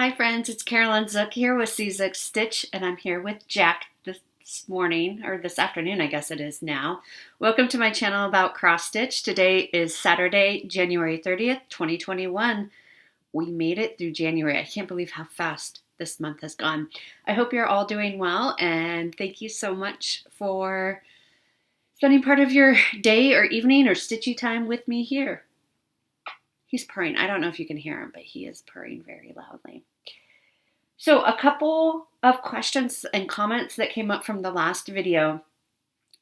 Hi friends, it's Carolyn Zook here with Zook Stitch, and I'm here with Jack this morning, or this afternoon I guess it is now. Welcome to my channel about cross stitch. Today is Saturday, January 30th, 2021. We made it through January. I can't believe how fast this month has gone. I hope you're all doing well, and thank you so much for spending part of your day or evening or stitchy time with me here. He's purring. I don't know if you can hear him, but he is purring very loudly. So a couple of questions and comments that came up from the last video.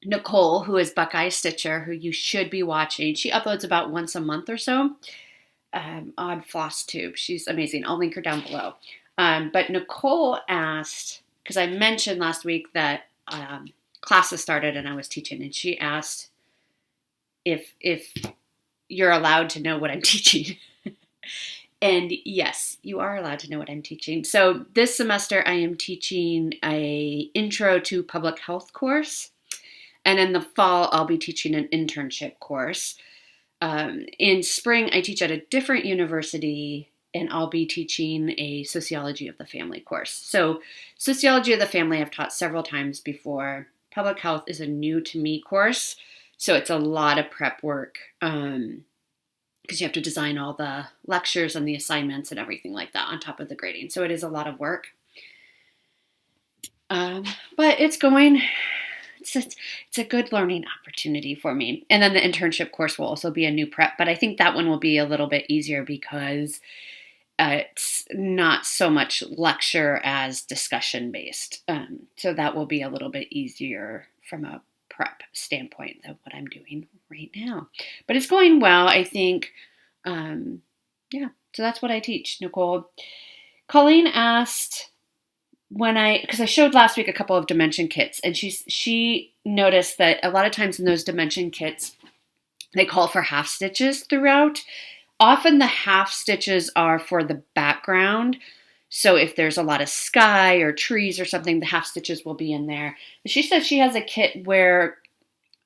Nicole, who is Buckeye Stitcher, who you should be watching. She uploads about once a month or so on Flosstube. She's amazing. I'll link her down below. But Nicole asked, because I mentioned last week that classes started and I was teaching, and she asked if you're allowed to know what I'm teaching. And yes, you are allowed to know what I'm teaching. So this semester I am teaching a intro to public health course. And in the fall, I'll be teaching an internship course. In spring, I teach at a different university, and I'll be teaching a sociology of the family course. So sociology of the family I've taught several times before. Public health is a new to me course. So it's a lot of prep work because you have to design all the lectures and the assignments and everything like that on top of the grading. So it is a lot of work. But it's a good learning opportunity for me. And then the internship course will also be a new prep, but I think that one will be a little bit easier because it's not so much lecture as discussion based. So that will be a little bit easier from a prep standpoint than what I'm doing right now. But it's going well, I think. Yeah, so that's what I teach, Nicole. Colleen asked because I showed last week a couple of dimension kits, and she noticed that a lot of times in those dimension kits, they call for half stitches throughout. Often the half stitches are for the background. So if there's a lot of sky or trees or something, the half stitches will be in there. But she said she has a kit where,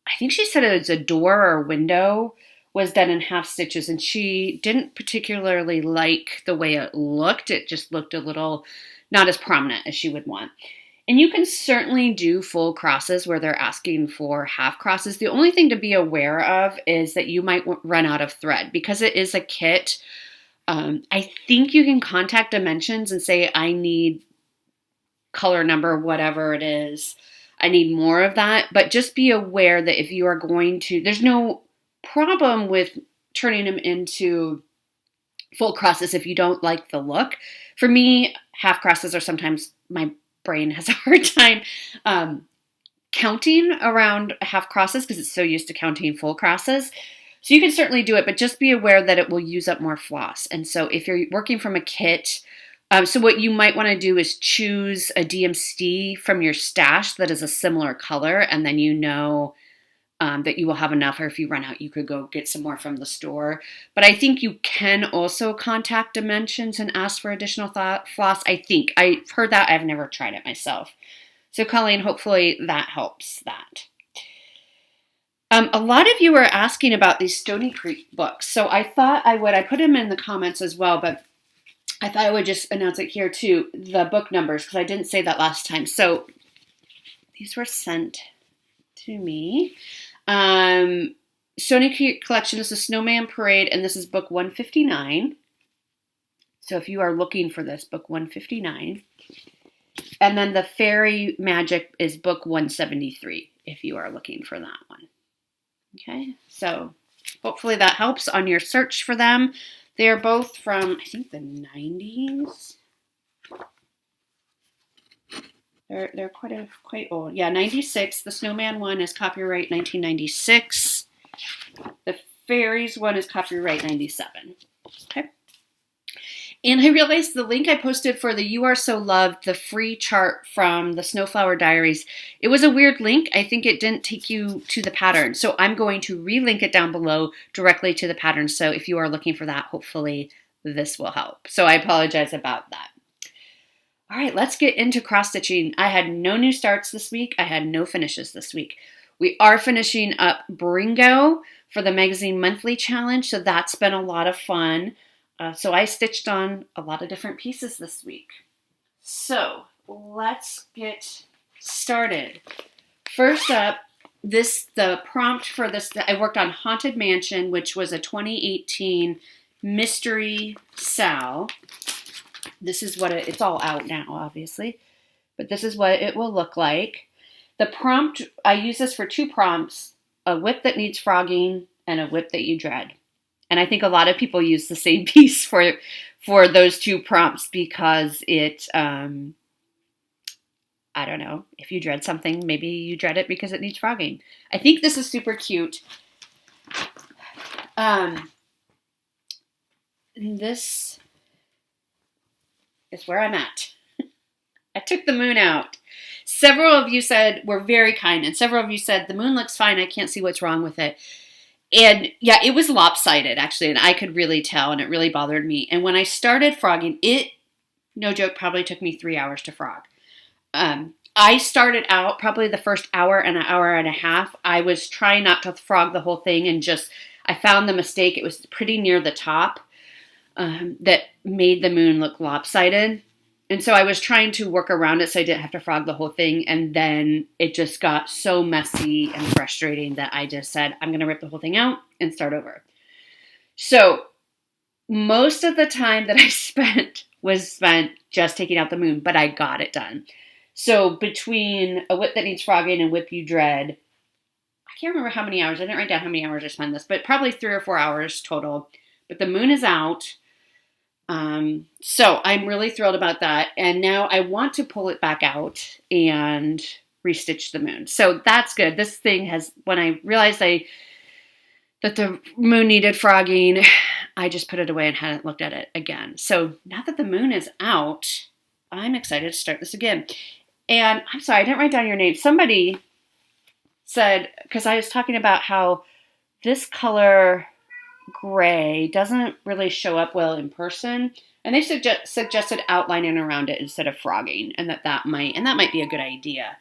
I think she said it was a door or window was done in half stitches, and she didn't particularly like the way it looked. It just looked a little not as prominent as she would want. And you can certainly do full crosses where they're asking for half crosses. The only thing to be aware of is that you might run out of thread because it is a kit. I think you can contact Dimensions and say, I need color number, whatever it is. I need more of that. But just be aware that if you are going to, there's no problem with turning them into full crosses if you don't like the look. For me, half crosses are sometimes, my brain has a hard time counting around half crosses because it's so used to counting full crosses. So you can certainly do it, but just be aware that it will use up more floss. And so if you're working from a kit, so what you might want to do is choose a DMC from your stash that is a similar color, and then you know that you will have enough, or if you run out, you could go get some more from the store. But I think you can also contact Dimensions and ask for additional floss. I think. I've heard that. I've never tried it myself. So Colleen, hopefully that helps that. A lot of you are asking about these Stony Creek books. So I thought I put them in the comments as well, but I thought I would just announce it here too, the book numbers, because I didn't say that last time. So these were sent to me. Stony Creek Collection is the Snowman Parade, and this is book 159. So if you are looking for this, book 159. And then the Fairy Magic is book 173, if you are looking for that one. Okay, so hopefully that helps on your search for them. They are both from, I think, the 90s. They're quite old. Yeah, 96. The Snowman one is copyright 1996. The Fairies one is copyright 97. Okay. And I realized the link I posted for the You Are So Loved, the free chart from the Snowflower Diaries, it was a weird link. I think it didn't take you to the pattern. So I'm going to relink it down below directly to the pattern. So if you are looking for that, hopefully this will help. So I apologize about that. All right, let's get into cross stitching. I had no new starts this week. I had no finishes this week. We are finishing up Bringo for the Magazine Monthly Challenge, so that's been a lot of fun. So I stitched on a lot of different pieces this week. So let's get started. First up, the prompt for this, I worked on Haunted Mansion, which was a 2018 mystery Sal. This is what it's all out now, obviously, but this is what it will look like. The prompt, I use this for 2 prompts, a whip that needs frogging and a whip that you dread. And I think a lot of people use the same piece for those 2 prompts because it, I don't know, if you dread something, maybe you dread it because it needs frogging. I think this is super cute. This is where I'm at. I took the moon out. Several of you were very kind, and several of you said, the moon looks fine, I can't see what's wrong with it. And yeah, it was lopsided, actually, and I could really tell, and it really bothered me. And when I started frogging, it, no joke, probably took me 3 hours to frog. I started out, probably the first hour and an hour and a half, I was trying not to frog the whole thing, and I found the mistake. It was pretty near the top that made the moon look lopsided. And so I was trying to work around it so I didn't have to frog the whole thing. And then it just got so messy and frustrating that I just said, I'm going to rip the whole thing out and start over. So most of the time that I spent was spent just taking out the moon, but I got it done. So between a whip that needs frogging and whip you dread, I can't remember how many hours. I didn't write down how many hours I spent this, but probably 3 or 4 hours total. But the moon is out. So I'm really thrilled about that. And now I want to pull it back out and restitch the moon. So that's good. This thing has, when I realized that the moon needed frogging, I just put it away and hadn't looked at it again. So now that the moon is out, I'm excited to start this again. And I'm sorry, I didn't write down your name. Somebody said, because I was talking about how this color gray doesn't really show up well in person, and they suggested outlining around it instead of frogging, and that might be a good idea.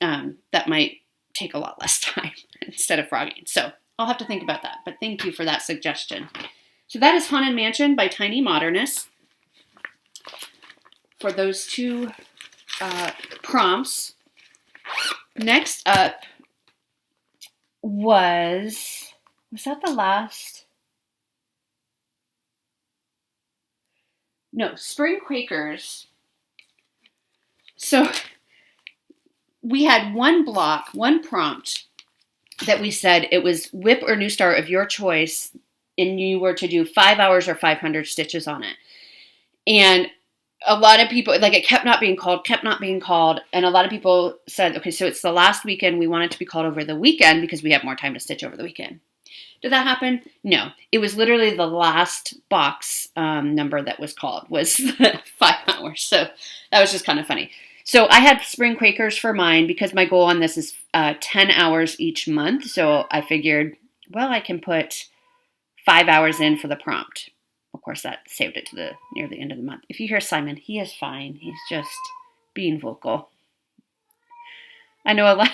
That might take a lot less time instead of frogging. So I'll have to think about that, but thank you for that suggestion. So that is Haunted Mansion by Tiny Modernist for those 2 prompts. Next up was that the last? No, Spring Quakers. So we had one prompt that we said it was whip or new start of your choice, and you were to do 5 hours or 500 stitches on it. And a lot of people, like, it kept not being called, and a lot of people said, okay, so it's the last weekend, we want it to be called over the weekend because we have more time to stitch over the weekend. Did that happen? No. It was literally the last box number that was called was 5 hours. So that was just kind of funny. So I had Spring Quakers for mine because my goal on this is 10 hours each month. So I figured, well, I can put 5 hours in for the prompt. Of course, that saved it to near the end of the month. If you hear Simon, he is fine. He's just being vocal. I know a lot.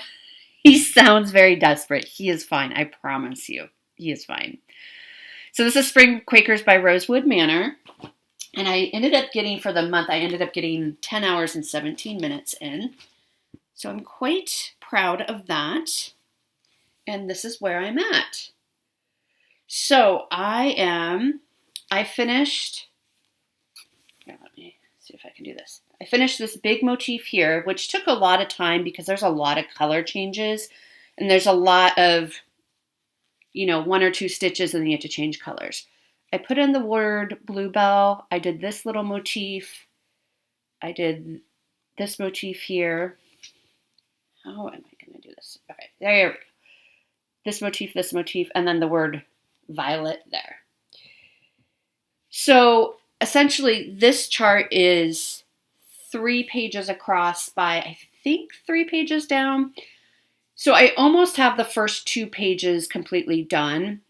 He sounds very desperate. He is fine. I promise you. He is fine. So this is Spring Quakers by Rosewood Manor. And I ended up getting, for the month, 10 hours and 17 minutes in. So I'm quite proud of that. And this is where I'm at. So I finished, here, let me see if I can do this. I finished this big motif here, which took a lot of time because there's a lot of color changes. And there's a lot of, 1 or 2 stitches and then you have to change colors. I put in the word bluebell. I did this little motif. I did this motif here. How am I going to do this? Okay, there we go. This motif, and then the word violet there. So essentially this chart is 3 pages across by, I think, 3 pages down. So I almost have the first 2 pages completely done.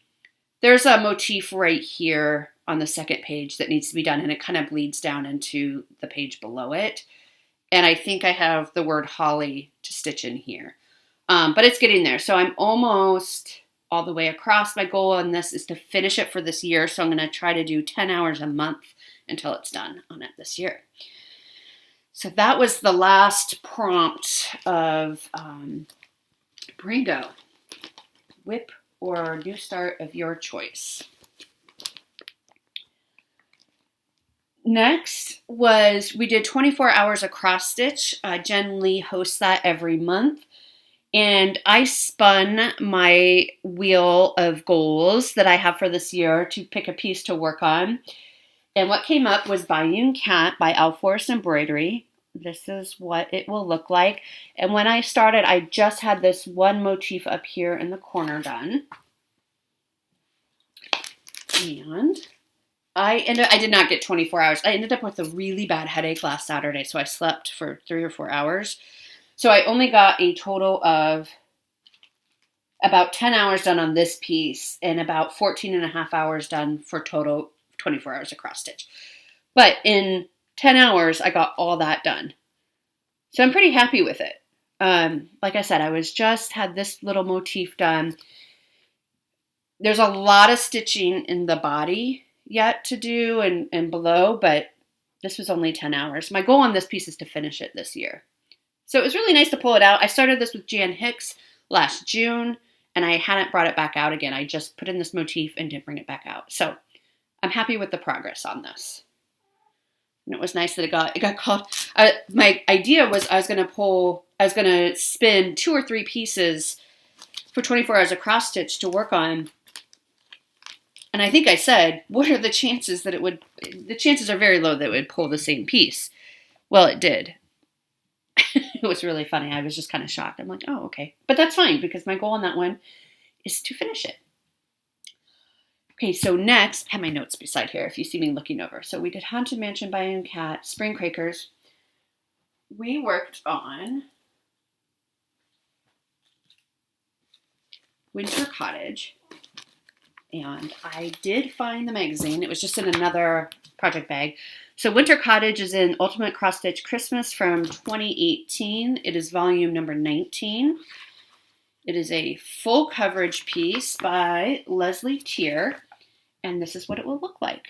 There's a motif right here on the second page that needs to be done, and it kind of bleeds down into the page below it. And I think I have the word holly to stitch in here. But it's getting there. So I'm almost all the way across. My goal on this is to finish it for this year, so I'm going to try to do 10 hours a month until it's done on it this year. So that was the last prompt of Bringo. Whip or new start of your choice. Next was, we did 24 hours of cross stitch. Jen Lee hosts that every month. And I spun my wheel of goals that I have for this year to pick a piece to work on. And what came up was Bayou Cat by Alforce Embroidery. This is what it will look like. And when I started, I just had this one motif up here in the corner done. And I did not get 24 hours. I ended up with a really bad headache last Saturday, so I slept for 3 or 4 hours. So I only got a total of about 10 hours done on this piece and about 14 and a half hours done for total 24 hours of cross stitch. But in 10 hours, I got all that done. So I'm pretty happy with it. Like I said, I had this little motif done. There's a lot of stitching in the body yet to do and below, but this was only 10 hours. My goal on this piece is to finish it this year. So it was really nice to pull it out. I started this with Jan Hicks last June, and I hadn't brought it back out again. I just put in this motif and didn't bring it back out. So I'm happy with the progress on this. And it was nice that it got called. My idea was I was going to spin 2 or 3 pieces for 24 hours of cross stitch to work on. And I think I said, what are the chances that the chances are very low that it would pull the same piece. Well, it did. It was really funny. I was just kind of shocked. I'm like, oh, okay. But that's fine because my goal on that one is to finish it. Okay, so next, I have my notes beside here if you see me looking over. So we did Haunted Mansion, Bayou Cat, Spring Quakers. We worked on Winter Cottage. And I did find the magazine. It was just in another project bag. So Winter Cottage is in Ultimate Cross Stitch Christmas from 2018. It is volume number 19. It is a full coverage piece by Leslie Tier. And this is what it will look like.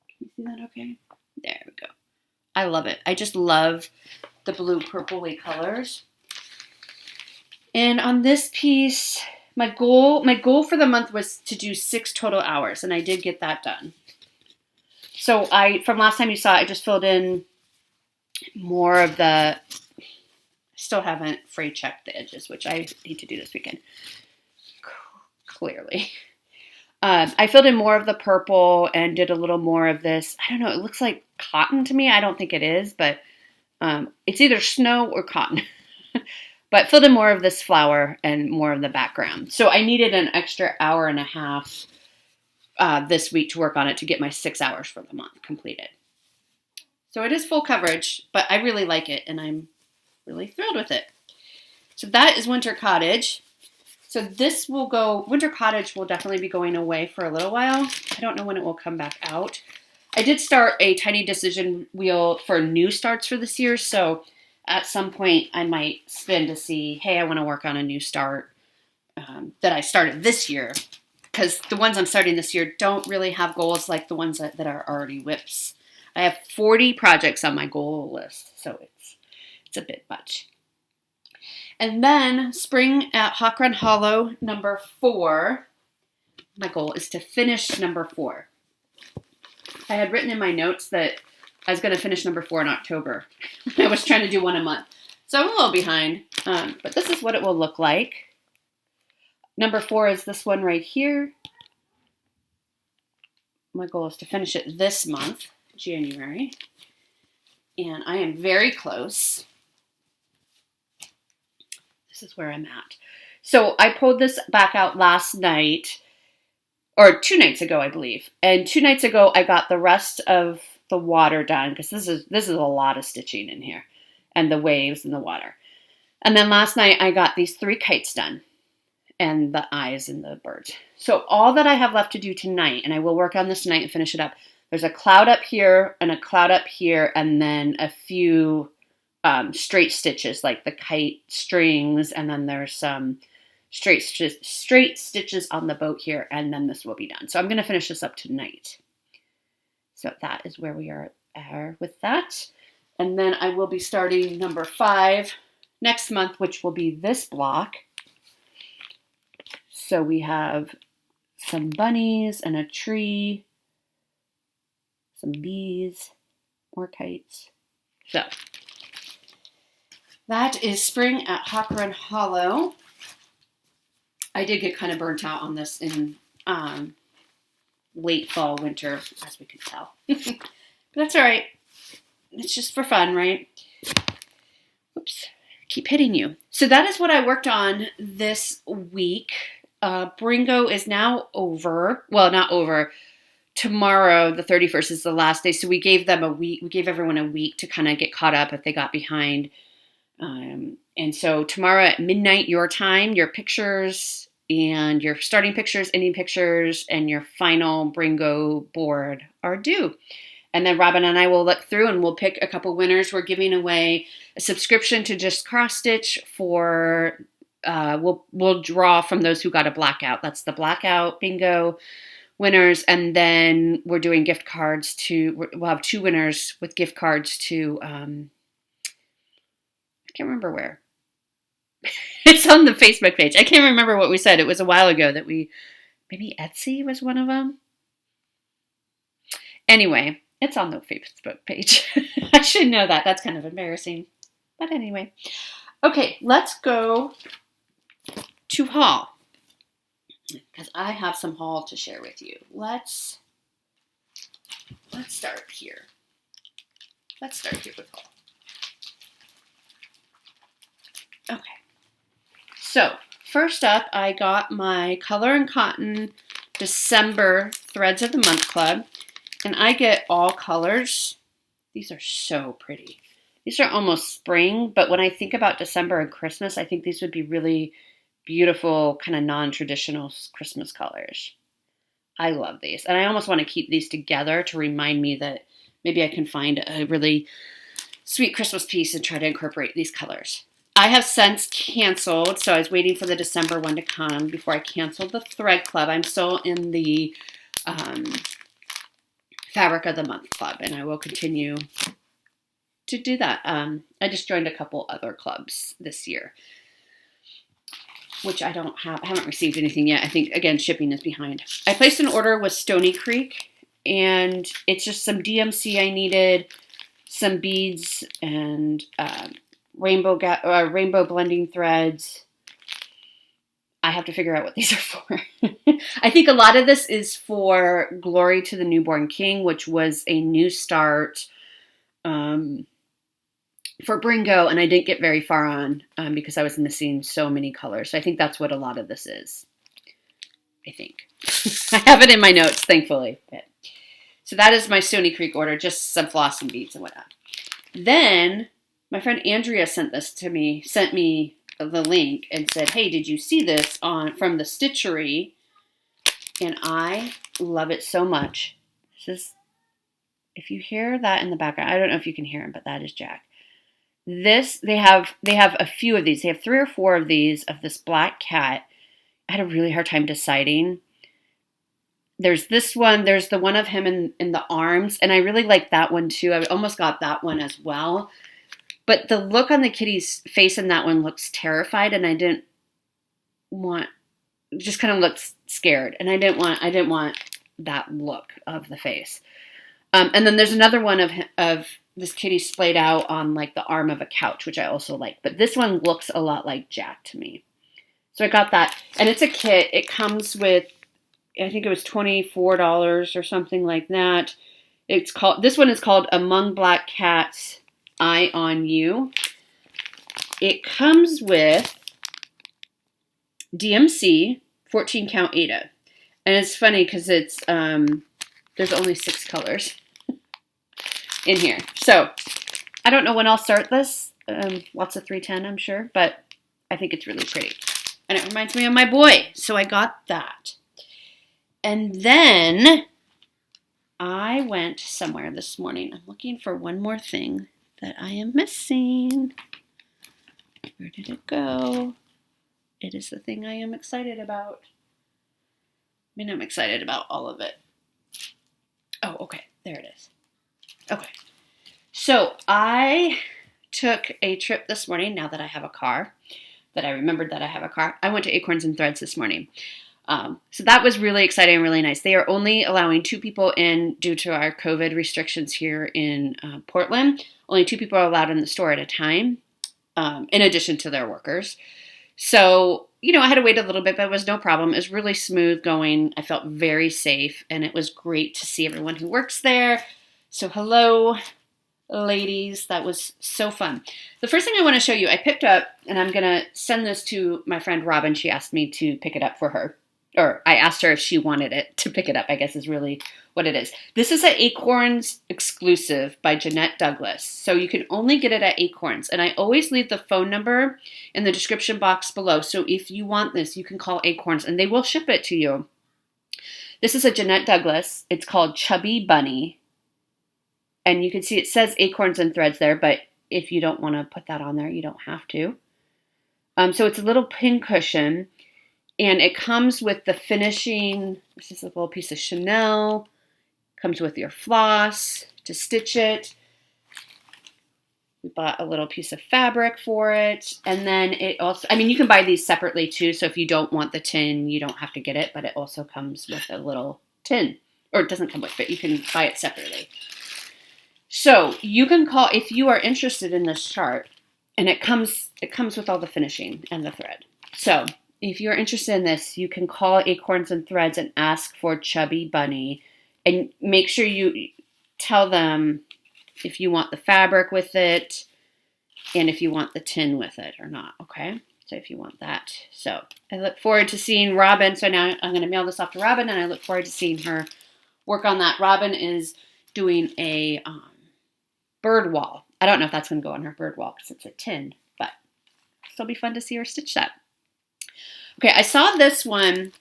Can you see that okay? There we go. I love it. I just love the blue purpley colors. And on this piece, my goal for the month was to do 6 total hours, and I did get that done. So from last time you saw, I just filled in more of the, still haven't fray checked the edges, which I need to do this weekend, clearly. I filled in more of the purple and did a little more of this. I don't know, it looks like cotton to me. I don't think it is, but it's either snow or cotton. But filled in more of this flower and more of the background. So I needed an extra hour and a half this week to work on it to get my 6 hours for the month completed. So it is full coverage, but I really like it and I'm really thrilled with it. So that is Winter Cottage. So Winter Cottage will definitely be going away for a little while. I don't know when it will come back out. I did start a tiny decision wheel for new starts for this year, so at some point I might spin to see, hey, I want to work on a new start that I started this year, because the ones I'm starting this year don't really have goals like the ones that are already whips. I have 40 projects on my goal list, so it's a bit much. And then spring at Hawk Run Hollow number 4. My goal is to finish number 4. I had written in my notes that I was going to finish number 4 in October. I was trying to do one a month. So I'm a little behind, but this is what it will look like. Number 4 is this one right here. My goal is to finish it this month, January. And I am very close. This is where I'm at. So I pulled this back out last night, or 2 nights ago, I believe. And 2 nights ago, I got the rest of the water done, because this is a lot of stitching in here, and the waves and the water. And then last night, I got these 3 kites done, and the eyes and the birds. So all that I have left to do tonight, and I will work on this tonight and finish it up, there's a cloud up here, and a cloud up here, and then a few straight stitches, like the kite strings, and then there's some straight stitches on the boat here, and then this will be done. So I'm going to finish this up tonight. So that is where we are with that. And then I will be starting number 5 next month, which will be this block. So we have some bunnies and a tree, some bees, more kites. So that is spring at Hawkrun Hollow. I did get kind of burnt out on this in late fall, winter, as we can tell. But that's all right. It's just for fun, right? Oops, keep hitting you. So that is what I worked on this week. Bringo is now over. Well, not over. Tomorrow, the 31st, is the last day. So we gave them a week. We gave everyone a week to kind of get caught up if they got behind. And so tomorrow at midnight, your time, your pictures and your starting pictures, ending pictures, and your final Bringo board are due. And then Robin and I will look through and we'll pick a couple winners. We're giving away a subscription to Just Cross Stitch for, we'll draw from those who got a blackout. That's the blackout bingo winners. And then we're doing gift cards we'll have 2 winners with gift cards to, I can't remember where. It's on the Facebook page. I can't remember what we said. It was a while ago that maybe Etsy was one of them. Anyway, it's on the Facebook page. I should know that. That's kind of embarrassing. But anyway. Okay, let's go to haul. Because I have some haul to share with you. Let's start here. Let's start here with haul. Okay. So, first up, I got my Color and Cotton December Threads of the Month Club. And I get all colors. These are so pretty. These are almost spring, but when I think about December and Christmas, I think these would be really beautiful, kind of non-traditional Christmas colors. I love these. And I almost want to keep these together to remind me that maybe I can find a really sweet Christmas piece and try to incorporate these colors. I have since canceled, so I was waiting for the December one to come before I canceled the Thread Club. I'm still in the Fabric of the Month Club, and I will continue to do that. I just joined a couple other clubs this year, which I haven't received anything yet. I think, again, shipping is behind. I placed an order with Stony Creek, and it's just some DMC I needed, some beads, and rainbow blending threads. I have to figure out what these are for. I think a lot of this is for Glory to the Newborn King, which was a new start for Bringo, and I didn't get very far on because I was missing so many colors. So I think that's what a lot of this is. I think. I have it in my notes, thankfully. So that is my Stony Creek order, just some floss and beads and whatnot. Then my friend Andrea sent me the link and said, hey, did you see this from the Stitchery? And I love it so much. If you hear that in the background, I don't know if you can hear him, but that is Jack. They have a few of these. They have 3 or 4 of these of this black cat. I had a really hard time deciding. There's this one. There's the one of him in the arms, and I really like that one too. I almost got that one as well. But the look on the kitty's face in that one looks terrified, and I didn't want, just kind of looks scared, and I didn't want that look of the face. And then there's another one of this kitty splayed out on like the arm of a couch, which I also like. But this one looks a lot like Jack to me. So I got that, and it's a kit. It comes with, I think it was $24 or something like that. This one is called Among Black Cats, Eye on You. It comes with DMC 14 count Aida, and it's funny because it's there's only 6 colors in here. So I don't know when I'll start this. Lots of 310, I'm sure, but I think it's really pretty, and it reminds me of my boy, so I got that. And then I went somewhere this morning. I'm looking for one more thing that I am missing. Where did it go? it is the thing I am excited about. I mean, I'm excited about all of it. Oh, okay. There it is. Okay. So I took a trip this morning, now that I have a car, that I remembered that I have a car. I went to Acorns and Threads this morning. So that was really exciting and really nice. They are only allowing 2 people in due to our COVID restrictions here in Portland. Only 2 people are allowed in the store at a time, in addition to their workers. So, you know, I had to wait a little bit, but it was no problem. It was really smooth going. I felt very safe, and it was great to see everyone who works there. So hello, ladies. That was so fun. The first thing I want to show you, I picked up, and I'm going to send this to my friend Robin. She asked me to pick it up for her. Or I asked her if she wanted it to pick it up, I guess is really what it is. This is an Acorns exclusive by Jeanette Douglas. So you can only get it at Acorns. And I always leave the phone number in the description box below. So if you want this, you can call Acorns and they will ship it to you. This is a Jeanette Douglas. It's called Chubby Bunny. And you can see it says Acorns and Threads there, but if you don't want to put that on there, you don't have to. So it's a little pin cushion. And it comes with the finishing, this is a little piece of Chanel, comes with your floss to stitch it. We bought a little piece of fabric for it. And then it also, I mean, you can buy these separately too. So if you don't want the tin, you don't have to get it, but it also comes with a little tin. Or it doesn't come with it, you can buy it separately. So you can call, if you are interested in this chart, and it comes with all the finishing and the thread. So if you're interested in this, you can call Acorns and Threads and ask for Chubby Bunny. And make sure you tell them if you want the fabric with it and if you want the tin with it or not, okay? So if you want that. So I look forward to seeing Robin. So now I'm going to mail this off to Robin, and I look forward to seeing her work on that. Robin is doing a bird wall. I don't know if that's going to go on her bird wall because it's a tin, but it'll still be fun to see her stitch that. Okay, I saw this one.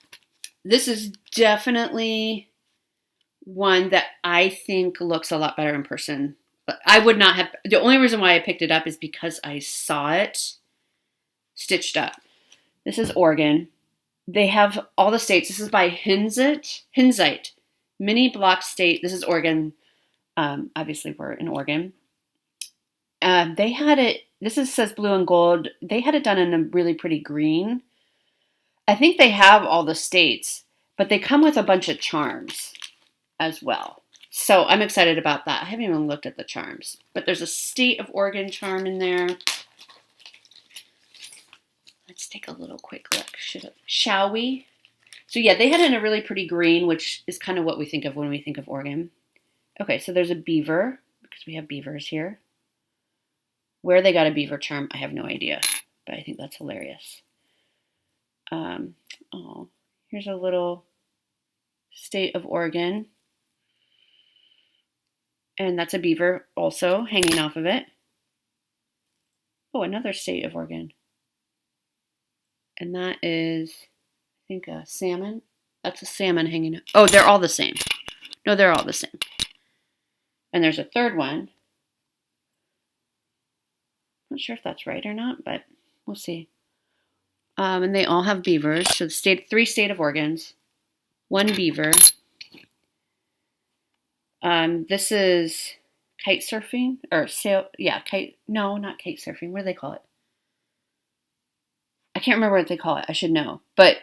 This is definitely one that I think looks a lot better in person. But I would not have, the only reason why I picked it up is because I saw it stitched up. This is Oregon. They have all the states. This is by Hinzite, Mini Block State. This is Oregon. Obviously, we're in Oregon. They had it, says blue and gold. They had it done in a really pretty green. I think they have all the states, but they come with a bunch of charms as well. So I'm excited about that. I haven't even looked at the charms, but there's a state of Oregon charm in there. Let's take a little quick look. Shall we? So yeah, they had it in a really pretty green, which is kind of what we think of when we think of Oregon. Okay, so there's a beaver, because we have beavers here. Where they got a beaver charm, I have no idea, but I think that's hilarious. Oh, here's a little state of Oregon. And that's a beaver also hanging off of it. Oh, another state of Oregon. And that is, I think, a salmon. That's a salmon hanging up. Oh, they're all the same. No, they're all the same. And there's a third one. Not sure if that's right or not, but we'll see. And they all have beavers. So the 3 state of Oregons, 1 beaver. This is kite surfing or sail. Yeah, no, not kite surfing. What do they call it? I can't remember what they call it. I should know. But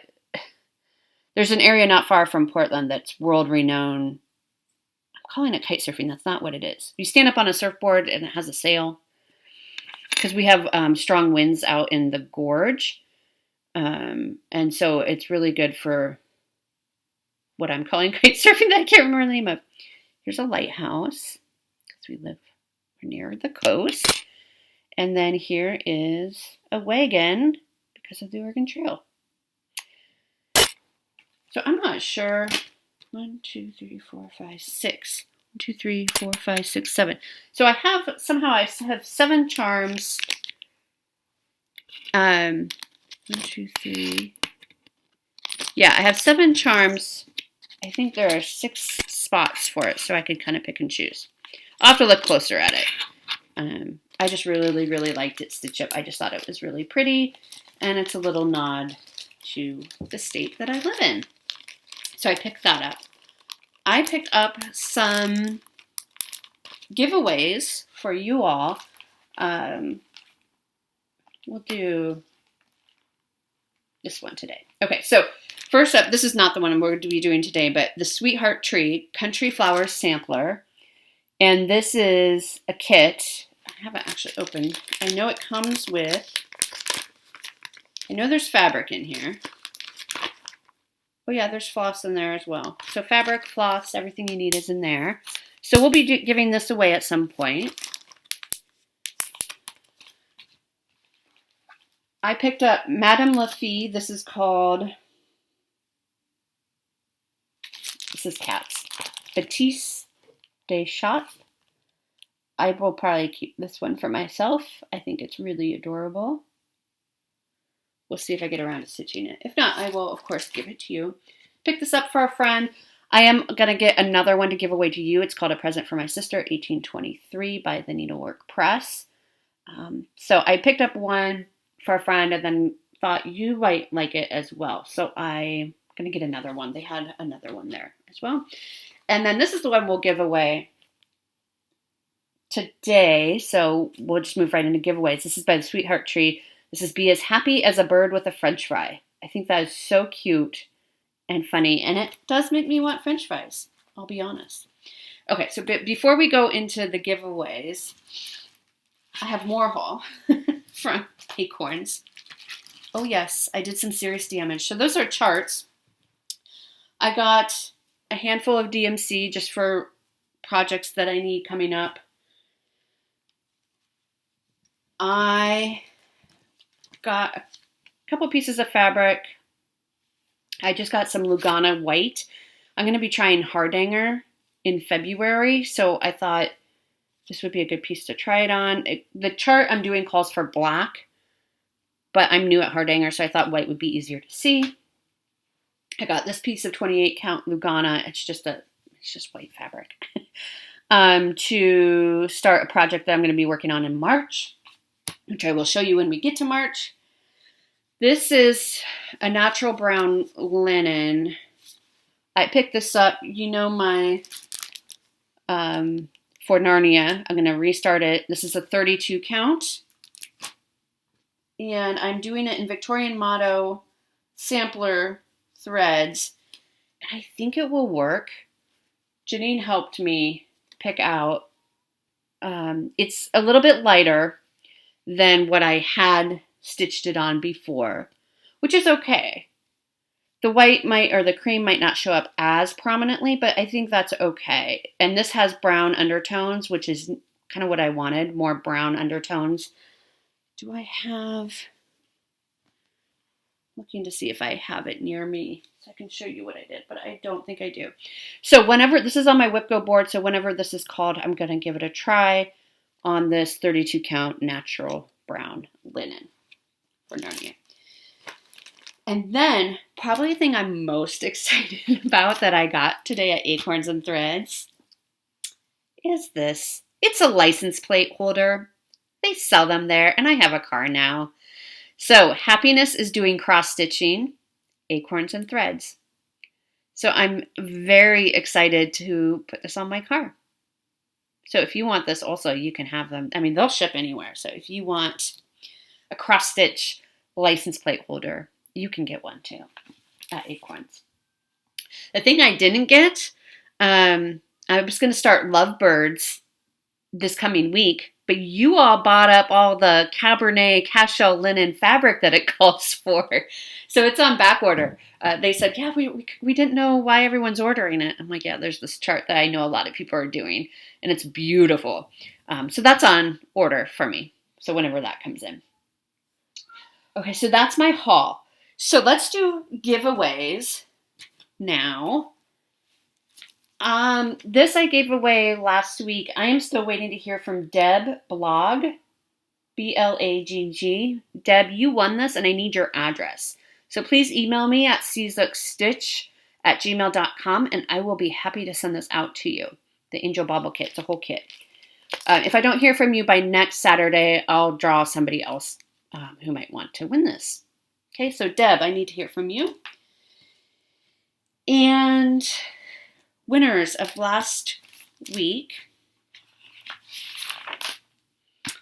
there's an area not far from Portland that's world renowned. I'm calling it kite surfing. That's not what it is. You stand up on a surfboard and it has a sail. Because we have strong winds out in the gorge. And so it's really good for what I'm calling kite surfing that I can't remember the name of. Here's a lighthouse because we live near the coast. And then here is a wagon because of the Oregon Trail. So I'm not sure. 1, 2, 3, 4, 5, 6. 1, 2, 3, 4, 5, 6, 7. So I have 7 charms. 1, 2, 3. Yeah, I have 7 charms. I think there are 6 spots for it, so I could kind of pick and choose. I'll have to look closer at it. I just really, really liked it stitched up. I just thought it was really pretty. and it's a little nod to the state that I live in. So I picked that up. I picked up some giveaways for you all. We'll do this one today. Okay, so first up, this is not the one I'm going to be doing today, but the Sweetheart Tree Country Flowers Sampler. And this is a kit. I haven't actually opened. I know it comes with, I know there's fabric in here. Oh yeah, there's floss in there as well. So fabric, floss, everything you need is in there. So we'll be giving this away at some point. I picked up Madame Lafitte. This is called, this is cats. Batiste de Chat. I will probably keep this one for myself. I think it's really adorable. We'll see if I get around to stitching it. If not, I will, of course, give it to you. Pick this up for a friend. I am going to get another one to give away to you. It's called A Present for My Sister, 1823 by the Needlework Press. So I picked up one for a friend and then thought you might like it as well. So I'm going to get another one. They had another one there as well. And then this is the one we'll give away today. So we'll just move right into giveaways. This is by the Sweetheart Tree. This is Be As Happy as a Bird with a French Fry. I think that is so cute and funny. And it does make me want French fries. I'll be honest. Okay, so before we go into the giveaways, I have more haul from Acorns. Oh yes, I did some serious damage. So those are charts. I got a handful of DMC just for projects that I need coming up. I got a couple pieces of fabric. I just got some Lugana white. I'm going to be trying Hardanger in February, so I thought this would be a good piece to try it on. The chart I'm doing calls for black, but I'm new at Hardanger, so I thought white would be easier to see. I got this piece of 28 count Lugana. It's just white fabric to start a project that I'm going to be working on in March, which I will show you when we get to March. This is a natural brown linen. I picked this up, you know, my for Narnia. I'm going to restart it. This is a 32 count. And I'm doing it in Victorian Motto sampler threads. And I think it will work. Janine helped me pick out. It's a little bit lighter than what I had stitched it on before, which is okay. The white might, or the cream might not show up as prominently, but I think that's okay. And this has brown undertones, which is kind of what I wanted, more brown undertones. Do I have, looking to see if I have it near me so I can show you what I did, but I don't think I do. So whenever, this is on my WhipGo board, so whenever this is called, I'm going to give it a try on this 32 count natural brown linen for Narnia. And then, probably the thing I'm most excited about that I got today at Acorns and Threads is this. It's a license plate holder. They sell them there, and I have a car now. So, Happiness is doing cross-stitching, Acorns and Threads. So, I'm very excited to put this on my car. So, if you want this also, you can have them. I mean, they'll ship anywhere. So, if you want a cross-stitch license plate holder, you can get one too at Acorns. The thing I didn't get, I was going to start Lovebirds this coming week, but you all bought up all the Cabernet Cashel linen fabric that it calls for. So it's on back order. They said, yeah, we didn't know why everyone's ordering it. I'm like, yeah, there's this chart that I know a lot of people are doing, and it's beautiful. So that's on order for me. So whenever that comes in. Okay, so that's my haul. So let's do giveaways now. This I gave away last week. I am still waiting to hear from Deb Blog, B-L-A-G-G. Deb, you won this and I need your address. So please email me at czukstitch@gmail.com and I will be happy to send this out to you. The Angel Bobble Kit, the whole kit. If I don't hear from you by next Saturday, I'll draw somebody else who might want to win this. Okay, so Deb, I need to hear from you. And winners of last week. A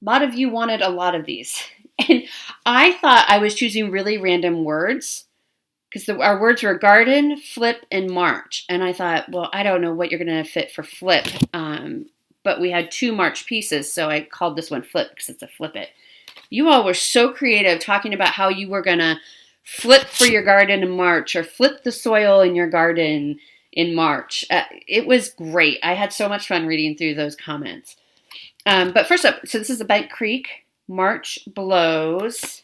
lot of you wanted a lot of these. And I thought I was choosing really random words because our words were garden, flip, and march. And I thought, well, I don't know what you're going to fit for flip. But we had 2 March pieces, so I called this one flip because it's a flip it. You all were so creative talking about how you were going to flip for your garden in March or flip the soil in your garden in March. It was great. I had so much fun reading through those comments. But first up, so this is a Bank Creek March Blows.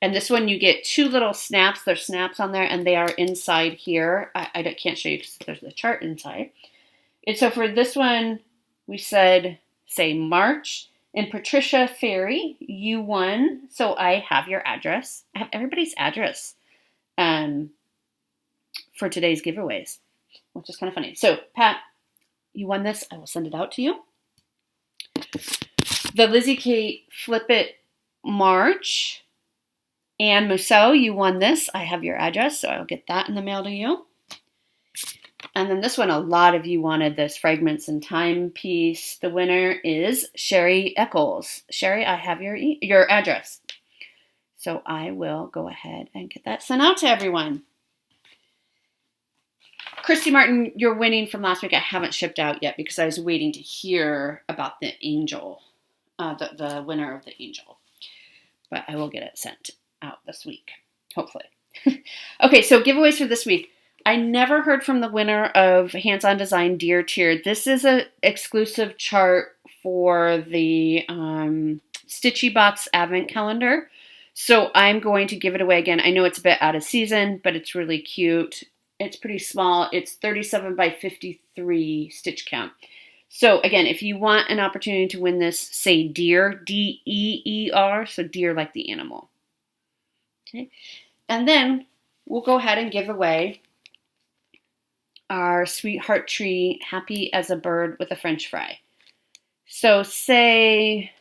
And this one you get 2 little snaps. There's snaps on there, and they are inside here. I can't show you because there's the chart inside. And so for this one, we say March. And Patricia Ferry, you won. So I have your address. I have everybody's address for today's giveaways, which is kind of funny. So Pat, you won this. I will send it out to you. The Lizzie Kate Flip It March. Anne Musso, you won this. I have your address, so I'll get that in the mail to you. And then this one, a lot of you wanted this Fragments in Time piece. The winner is Sherry Eccles. Sherry, I have your address. So I will go ahead and get that sent out to everyone. Christy Martin, you're winning from last week. I haven't shipped out yet because I was waiting to hear about the angel, the winner of the angel. But I will get it sent out this week, hopefully. Okay, so giveaways for this week. I never heard from the winner of Hands-On Design Deer Tier. This is an exclusive chart for the Stitchy Box Advent Calendar. So I'm going to give it away again. I know it's a bit out of season, but it's really cute. It's pretty small. It's 37 by 53 stitch count. So again, if you want an opportunity to win this, say deer, D-E-E-R, so deer like the animal. Okay, and then we'll go ahead and give away our Sweetheart Tree Happy as a Bird with a French Fry. So say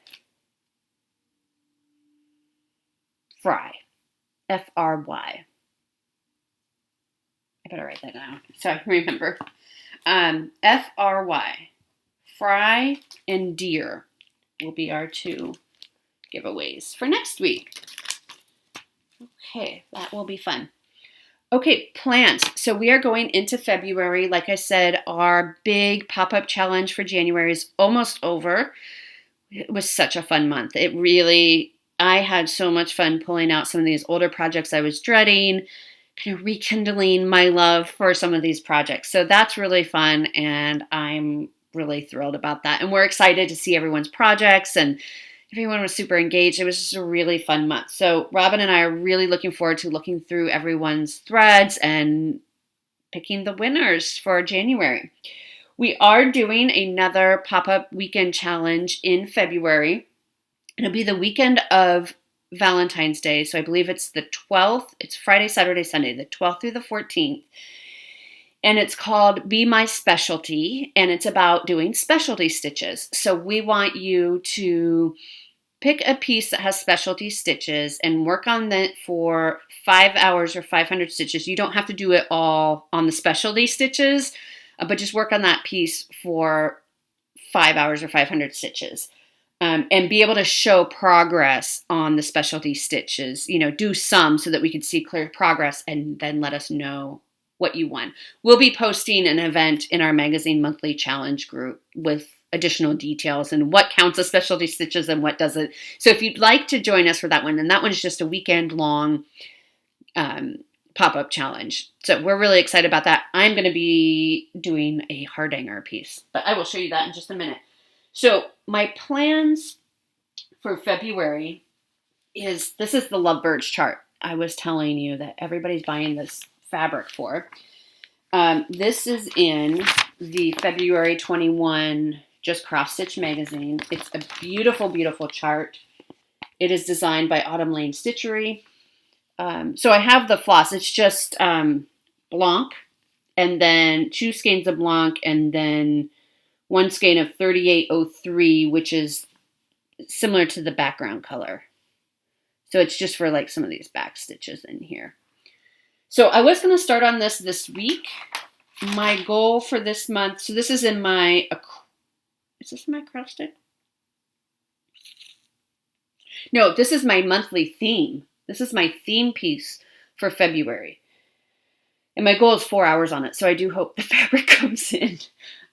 fry, F-R-Y. I better write that down so I can remember. F-R-Y. Fry and deer will be our 2 giveaways for next week. Okay, that will be fun. Okay, plants. So we are going into February. Like I said, our big pop-up challenge for January is almost over. It was such a fun month. I had so much fun pulling out some of these older projects I was dreading, kind of rekindling my love for some of these projects. So that's really fun, and I'm really thrilled about that. And we're excited to see everyone's projects, and everyone was super engaged. It was just a really fun month. So Robin and I are really looking forward to looking through everyone's threads and picking the winners for January. We are doing another pop-up weekend challenge in February. It'll be the weekend of Valentine's Day. So I believe it's the 12th. It's Friday, Saturday, Sunday, the 12th through the 14th. And it's called Be My Specialty, and it's about doing specialty stitches. So we want you to pick a piece that has specialty stitches and work on it for 5 hours or 500 stitches. You don't have to do it all on the specialty stitches, but just work on that piece for 5 hours or 500 stitches. And be able to show progress on the specialty stitches. Do some so that we can see clear progress and then let us know what you won. We'll be posting an event in our magazine monthly challenge group with additional details and what counts as specialty stitches and what doesn't. So if you'd like to join us for that one, and that one's just a weekend long pop-up challenge. So we're really excited about that. I'm going to be doing a hardanger piece, but I will show you that in just a minute. So my plans for February this is the Lovebirds chart I was telling you that everybody's buying this fabric for. This is in the February 21 Just Cross Stitch magazine. It's a beautiful, beautiful chart. It is designed by Autumn Lane Stitchery. So I have the floss. It's just Blanc, and then 2 skeins of Blanc, and then 1 skein of 3803, which is similar to the background color. So it's just for like some of these back stitches in here. So I was going to start on this week. My goal for this month, so this is in my, is this my cross stick? No, this is my monthly theme. This is my theme piece for February. And my goal is 4 hours on it, so I do hope the fabric comes in.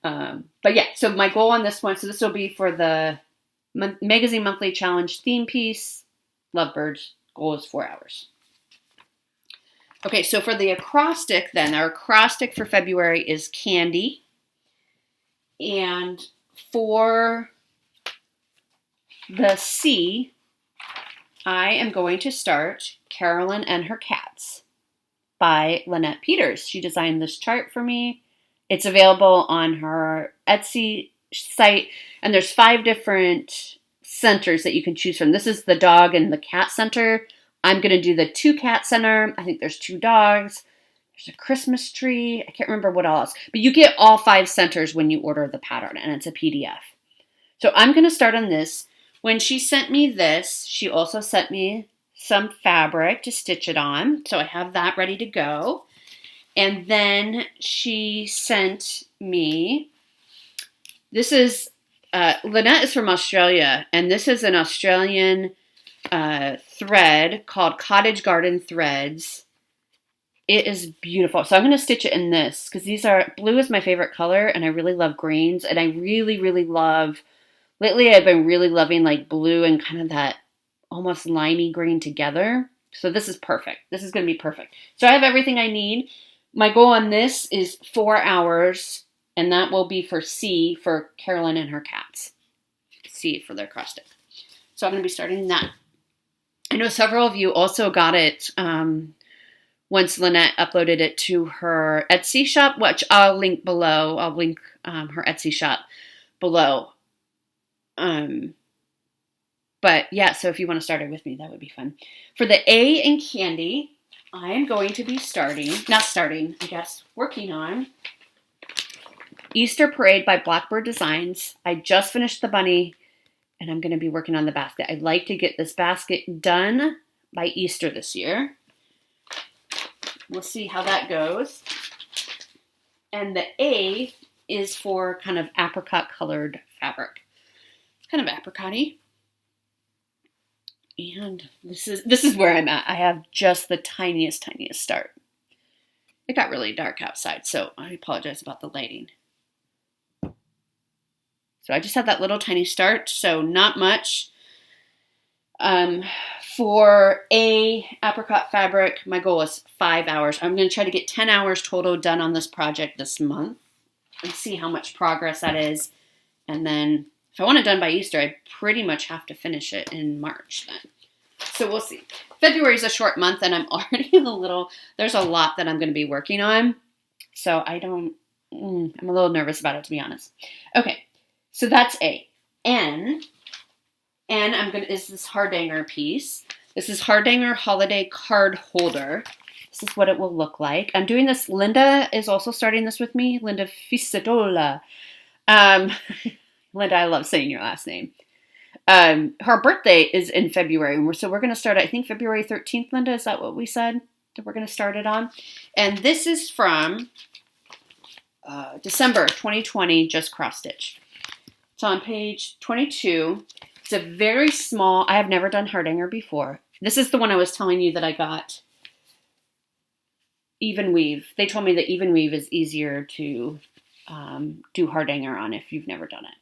But yeah, so my goal on this one, so this will be for the Magazine Monthly Challenge theme piece, Lovebirds. Goal is 4 hours. Okay, so for the acrostic then, our acrostic for February is Candy. And for the C, I am going to start Carolyn and Her Cats by Lynette Peters. She designed this chart for me. It's available on her Etsy site, and there's 5 different centers that you can choose from. This is the dog and the cat center. I'm going to do the 2 cat center. I think there's 2 dogs. There's a Christmas tree. I can't remember what else. But you get all 5 centers when you order the pattern, and it's a PDF. So I'm going to start on this. When she sent me this, she also sent me some fabric to stitch it on. So I have that ready to go. And then she sent me, this is, Lynette is from Australia, and this is an Australian thread called Cottage Garden Threads. It is beautiful. So I'm going to stitch it in this because blue is my favorite color, and I really love greens, and I really, really love, lately I've been really loving like blue and kind of that almost limey green together. So this is perfect. This is going to be perfect. So I have everything I need. My goal on this is 4 hours, and that will be for C, for Carolyn and Her Cats. C for their cross stick. So I'm going to be starting that. I know several of you also got it once Lynette uploaded it to her Etsy shop, which I'll link below. I'll link her Etsy shop below. But yeah, so if you want to start it with me, that would be fun. For the A in Candy, I am going to be working on Easter Parade by Blackbird Designs. I just finished the bunny, and I'm going to be working on the basket. I'd like to get this basket done by Easter this year. We'll see how that goes. And the A is for kind of apricot colored fabric. Kind of apricot-y. And this is where I'm at. I have just the tiniest start. It got really dark outside, so I apologize about the lighting. So I just had that little tiny start, so not much. For a apricot fabric, my goal is 5 hours. I'm going to try to get 10 hours total done on this project this month and see how much progress that is. And then if I want it done by Easter, I pretty much have to finish it in March then. So we'll see. February is a short month, and I'm already there's a lot that I'm going to be working on. So I'm a little nervous about it, to be honest. Okay, so that's A. N is this Hardanger piece. This is Hardanger Holiday Card Holder. This is what it will look like. I'm doing this. Linda is also starting this with me. Linda Fisadola. Linda, I love saying your last name. Her birthday is in February, so we're going to start, I think, February 13th, Linda. Is that what we said that we're going to start it on? And this is from December 2020, just cross stitch. It's on page 22. It's a very small, I have never done Hardanger before. This is the one I was telling you that I got even weave. They told me that even weave is easier to do Hardanger on if you've never done it.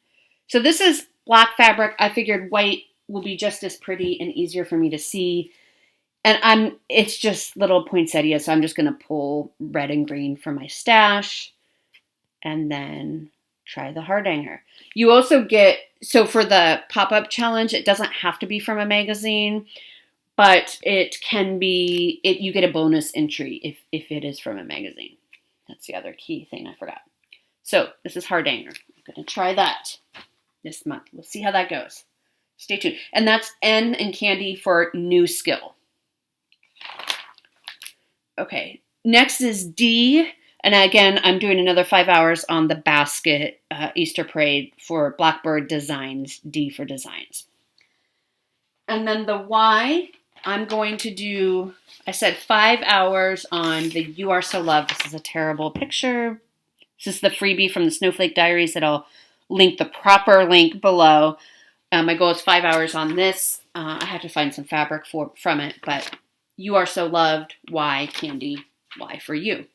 So this is black fabric. I figured white will be just as pretty and easier for me to see. And it's just little poinsettia, so I'm just going to pull red and green from my stash and then try the Hardanger. You also get, so for the pop-up challenge, it doesn't have to be from a magazine, but it can be, you get a bonus entry if it is from a magazine. That's the other key thing I forgot. So this is Hardanger. I'm going to try that this month. We'll see how that goes. Stay tuned. And that's N and Candy for new skill. Okay, next is D. And again, I'm doing another 5 hours on the basket Easter Parade for Blackbird Designs, D for Designs. And then the Y I'm going to do, I said 5 hours on the You Are So Loved. This is a terrible picture. This is the freebie from the Snowflake Diaries that I'll link the proper link below. My goal is 5 hours on this. I have to find some fabric from it, but You Are So Loved, why Candy, why for you.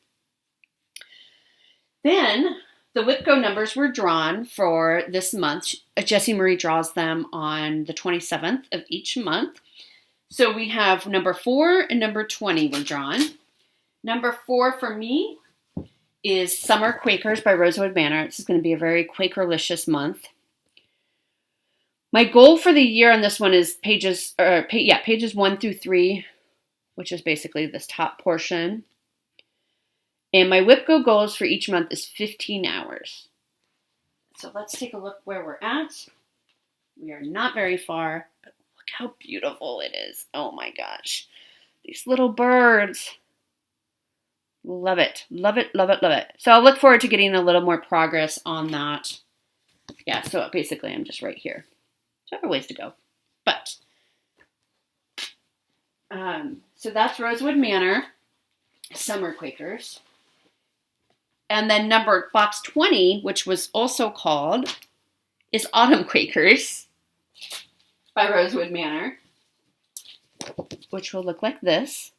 Then the WIPCO numbers were drawn for this month. Jessie Marie draws them on the 27th of each month. So we have number 4 and number 20 were drawn. Number 4 for me is Summer Quakers by Rosewood Manor. This is going to be a very Quaker-licious month. My goal for the year on this one is pages 1 through 3, which is basically this top portion. And my WIPCO goals for each month is 15 hours. So let's take a look where we're at. We are not very far, but look how beautiful it is. Oh my gosh. These little birds. Love it. Love it, love it, love it. So I'll look forward to getting a little more progress on that. Yeah, so basically I'm just right here. So I have a ways to go. But, so that's Rosewood Manor, Summer Quakers. And then box 20, which was also called, is Autumn Quakers by Rosewood Manor, which will look like this.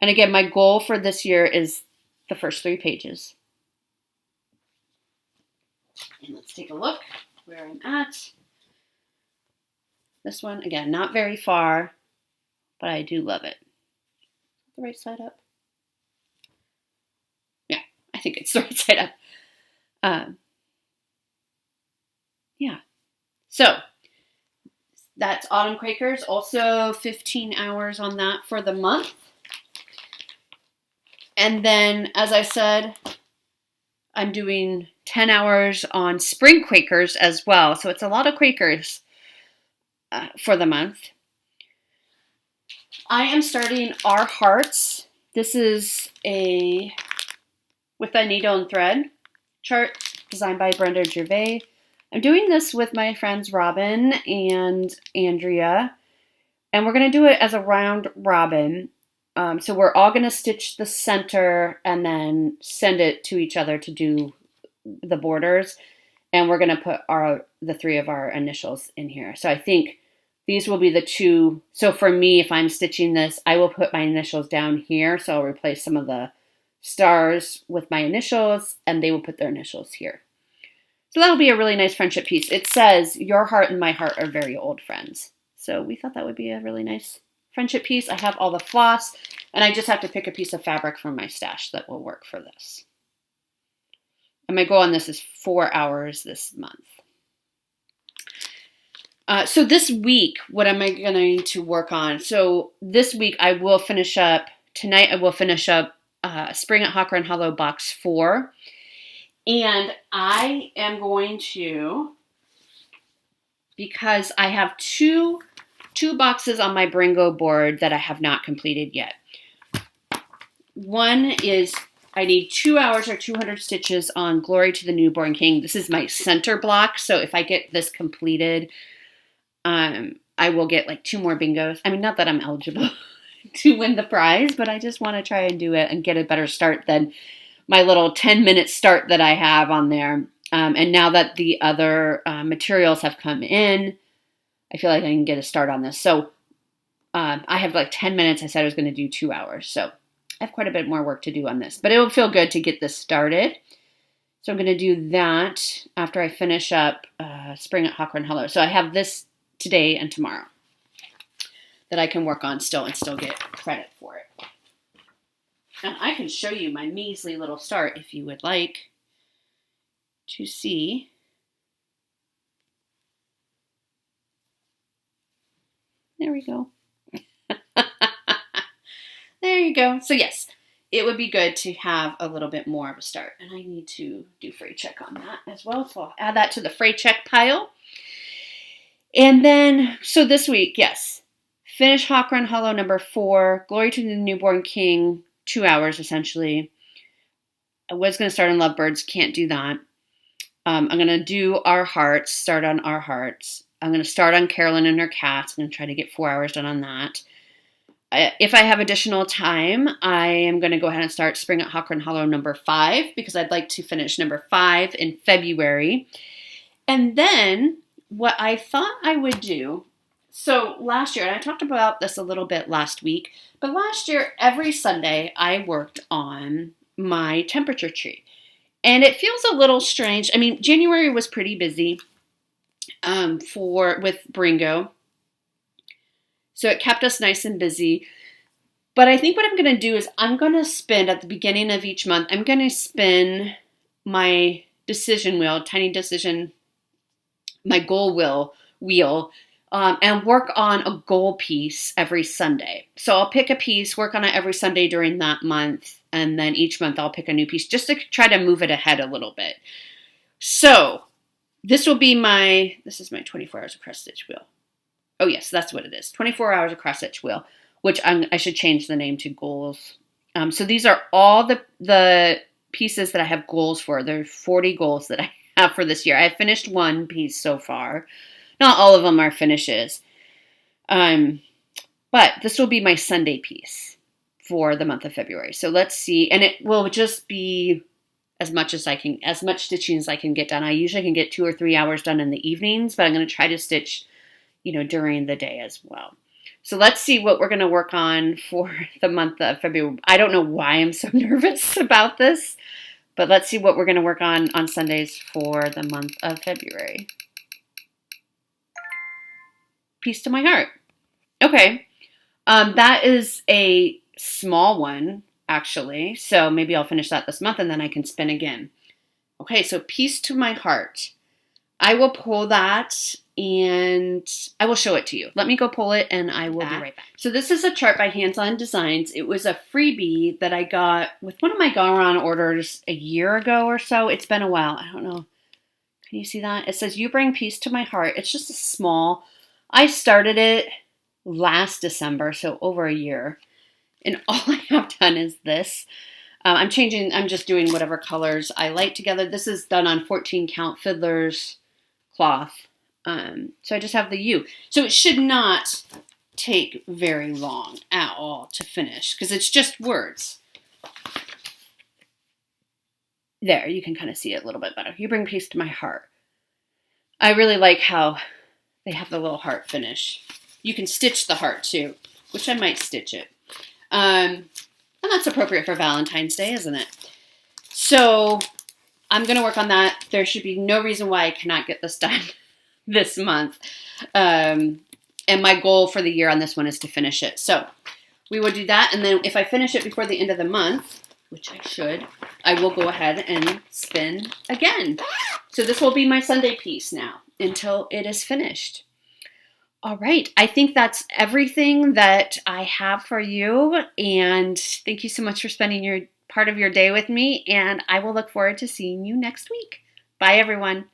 And again, my goal for this year is the first 3 pages. And let's take a look where I'm at. This one, again, not very far, but I do love it. The right side up? Yeah, I think it's the right side up. Yeah. So, that's Autumn Quakers. Also 15 hours on that for the month. And then, as I said, I'm doing 10 hours on Spring Quakers as well. So it's a lot of Quakers for the month. I am starting Our Hearts. This is with a needle and thread chart designed by Brenda Gervais. I'm doing this with my friends Robin and Andrea. And we're going to do it as a round robin. So we're all going to stitch the center and then send it to each other to do the borders. And we're going to put the 3 of our initials in here. So I think these will be the 2. So for me, if I'm stitching this, I will put my initials down here. So I'll replace some of the stars with my initials and they will put their initials here. So that'll be a really nice friendship piece. It says, your heart and my heart are very old friends. So we thought that would be a really nice friendship piece. I have all the floss, and I just have to pick a piece of fabric from my stash that will work for this. And my goal on this is 4 hours this month. So this week, what am I going to work on? So this week I will finish up, tonight I will finish up Spring at Hawker and Hollow box 4. And I am going to, because I have two boxes on my Bringo board that I have not completed yet. One is I need 2 hours or 200 stitches on Glory to the Newborn King. This is my center block, so if I get this completed, I will get like 2 more bingos. I mean, not that I'm eligible to win the prize, but I just want to try and do it and get a better start than my little 10-minute start that I have on there. And now that the other materials have come in, I feel like I can get a start on this. So I have like 10 minutes. I said I was going to do 2 hours. So I have quite a bit more work to do on this. But it will feel good to get this started. So I'm going to do that after I finish up Spring at Hawker and Hollow. So I have this today and tomorrow that I can work on still and still get credit for it. And I can show you my measly little start if you would like to see. There we go. There you go. So yes, it would be good to have a little bit more of a start. And I need to do fray check on that as well. So I'll add that to the fray check pile. And then, so this week, yes, finish Hawker and Hollow number 4, Glory to the Newborn King, 2 hours essentially. I was going to start on Lovebirds, can't do that. I'm going to do Our Hearts, start on Our Hearts. I'm going to start on Carolyn and her cats. I'm going to try to get 4 hours done on that. If I have additional time, I am going to go ahead and start Spring at Hawthorne Hollow number 5 because I'd like to finish number 5 in February. And then what I thought I would do, so last year, and I talked about this a little bit last week, but last year, every Sunday, I worked on my temperature tree. And it feels a little strange. I mean, January was pretty busy with Bringo. So it kept us nice and busy. But I think what I'm going to do is I'm going to spin at the beginning of each month, I'm going to spin my decision wheel, tiny decision, my goal wheel, and work on a goal piece every Sunday. So I'll pick a piece, work on it every Sunday during that month, and then each month I'll pick a new piece just to try to move it ahead a little bit. So this is my 24 hours of cross stitch wheel. Oh yes, that's what it is. 24 hours of cross stitch wheel, which I should change the name to goals. So these are all the pieces that I have goals for. There are 40 goals that I have for this year. I've finished one piece so far. Not all of them are finishes. But this will be my Sunday piece for the month of February. So let's see. And it will just be as much stitching as I can get done. I usually can get 2 or 3 hours done in the evenings, but I'm going to try to stitch, during the day as well. So let's see what we're going to work on for the month of February. I don't know why I'm so nervous about this, but let's see what we're going to work on Sundays for the month of February. Piece to my heart. Okay. That is a small one, actually. So maybe I'll finish that this month and then I can spin again. Okay, so piece to my heart. I will pull that and I will show it to you. Let me go pull it and I will be right back. So this is a chart by Hands On Designs. It was a freebie that I got with one of my Garon orders a year ago or so. It's been a while. I don't know. Can you see that? It says, "You bring peace to my heart." It's just a small. I started it last December, so over a year. And all I have done is this. I'm just doing whatever colors I like together. This is done on 14 count Fiddler's cloth. So I just have the U. So it should not take very long at all to finish because it's just words. There, you can kind of see it a little bit better. You bring peace to my heart. I really like how they have the little heart finish. You can stitch the heart too, which I might stitch it. And that's appropriate for Valentine's Day, isn't it? So I'm going to work on that. There should be no reason why I cannot get this done this month. And my goal for the year on this one is to finish it. So we will do that. And then if I finish it before the end of the month, which I should, I will go ahead and spin again. So this will be my Sunday piece now until it is finished. All right. I think that's everything that I have for you. And thank you so much for spending your part of your day with me. And I will look forward to seeing you next week. Bye, everyone.